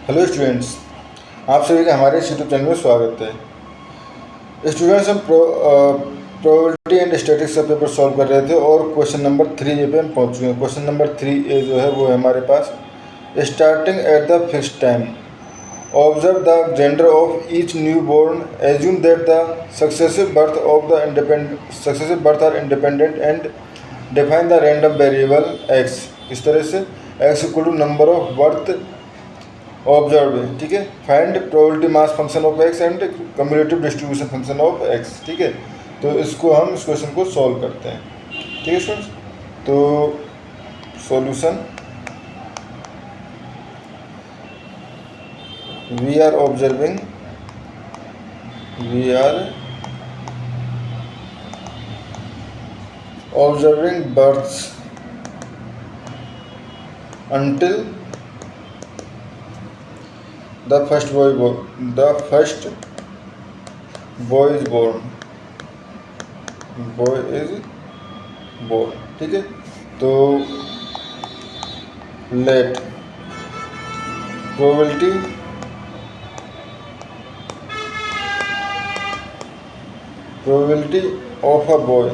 Hello students, आप सभी का हमारे इस यूट्यूब चैनल में स्वागत है। स्टूडेंट्स, हम प्रोबेबिलिटी एंड स्टैटिस्टिक्स का पेपर सॉल्व कर रहे थे और क्वेश्चन नंबर 3 पे हम पहुंच चुके हैं। क्वेश्चन नंबर 3 जो है वो है हमारे पास, starting at the fixed time observe the gender of each new born, assume that the successive birth are independent and define the random variable X. इस तरह से X equal to number of birth observe है, ठीक है। Find probability mass function of X and cumulative distribution function of X, ठीक है। तो इसको हम इस क्वेश्चन को सॉल्व करते हैं, ठीक है स्टूडेंट्स। तो solution, we are observing births until the first boy is born, ठीक है। तो let probability of a boy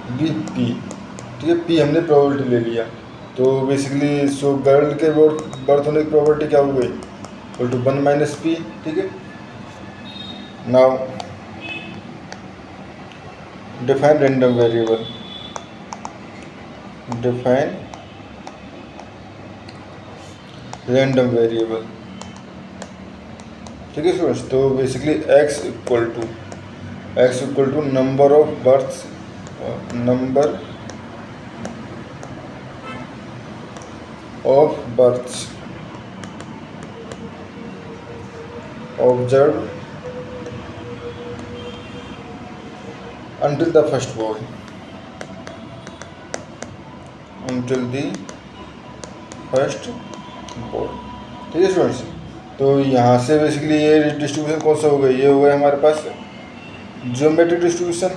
be P, ठीक है। पी हमने प्रोबेबिलिटी ले लिया, तो बेसिकली सो गर्ल के बर्थ होने की प्रोबेबिलिटी क्या हो गई, इक्वल टू 1 माइनस पी, ठीक है। नाउ डिफाइन रैंडम वेरिएबल, ठीक है स्टूडेंट्स। तो basically x equal to number of births observe until the first boy, ठीक है स्टूडेंट्स। तो यहाँ से बेसिकली ये डिस्ट्रीब्यूशन कौन सा हो गया, ये हो गया हमारे पास ज्योमेट्रिक डिस्ट्रीब्यूशन,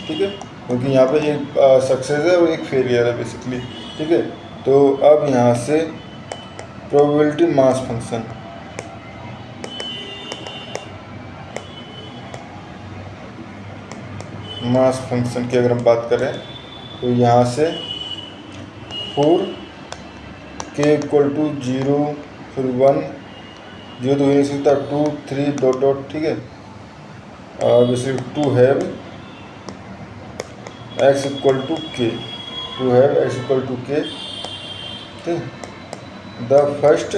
ठीक है। क्योंकि यहाँ पे एक सक्सेस है और एक फेलियर है बेसिकली, ठीक है। तो अब यहाँ से प्रोबेबिलिटी मास फंक्शन की अगर हम बात करें तो यहाँ से 4 k इक्वल टू 0 फिर 1 0 तो हो नहीं सकता, 2 3 डॉट डॉट, ठीक है। Basically to have x equal to k, ठीक। The first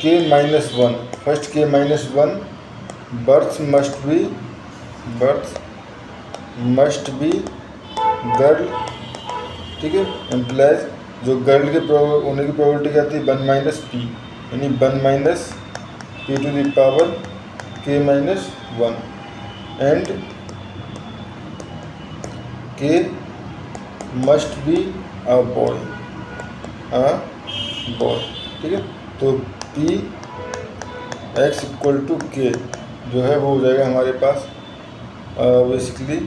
k minus one birth must be girl, ठीक है। एम्प्लाइज जो गर्ल के होने की प्रोबेबिलिटी क्या थी, 1 माइनस पी, यानी 1 minus P to the power k minus 1 and k must be a boy, ठीक है। तो p x equal to k जो है वो हो जाएगा हमारे पास basically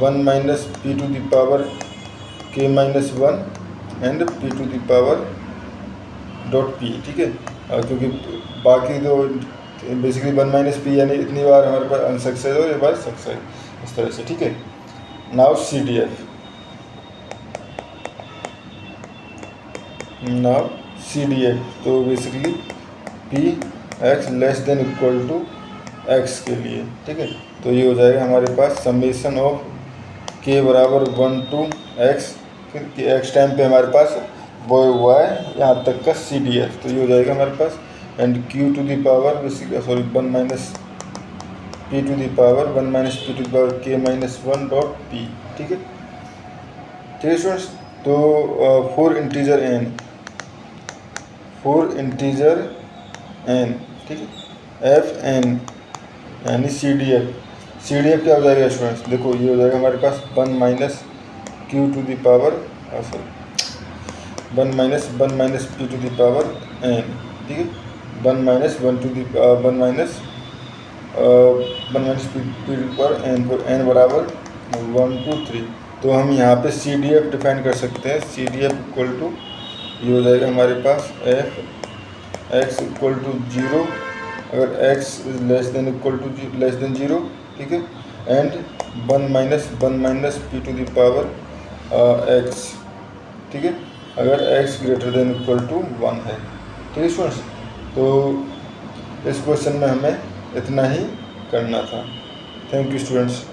1 minus P to the power k minus 1 and p to the power dot p, ठीक है। क्योंकि बाकी तो बेसिकली 1 माइनस पी यानी इतनी बार हमारे पास अनसक्सेस और ये बार सक्सेस, इस तरह से, ठीक है। नाउ CDF, तो basically P X less than equal to X के लिए, ठीक है। तो ये हो जाएगा हमारे पास समेशन ऑफ k बराबर 1 टू एक्स, फिर एक्स टाइम पे हमारे पास बॉय हुआ है यहाँ तक का CDF, तो ये हो जाएगा हमारे पास and q to the power basically 1 minus p to the power k minus 1 dot p, ठीक है, ठीक है स्टूडेंट्स। तो फोर इंटीजर n, ठीक है, एफ एन यानी CDF क्या हो जाएगा स्टूडेंट्स, देखो ये हो जाएगा हमारे पास 1 minus q to the power 1 minus p to the power n, ठीक है। 1 माइनस वन माइनस पी पर एन बराबर 1 2 3। तो हम यहाँ पे सी डी एफ डिफाइन कर सकते हैं। C D F equal to ये हो जाएगा हमारे पास एफ एक्स इक्वल टू 0 अगर X less than equal to less than 0, ठीक है, and 1 minus P to the power X, ठीक है, अगर x greater than equal to 1 है। ठीक है स्टूडेंट्स, तो इस क्वेश्चन में हमें इतना ही करना था। Thank you students.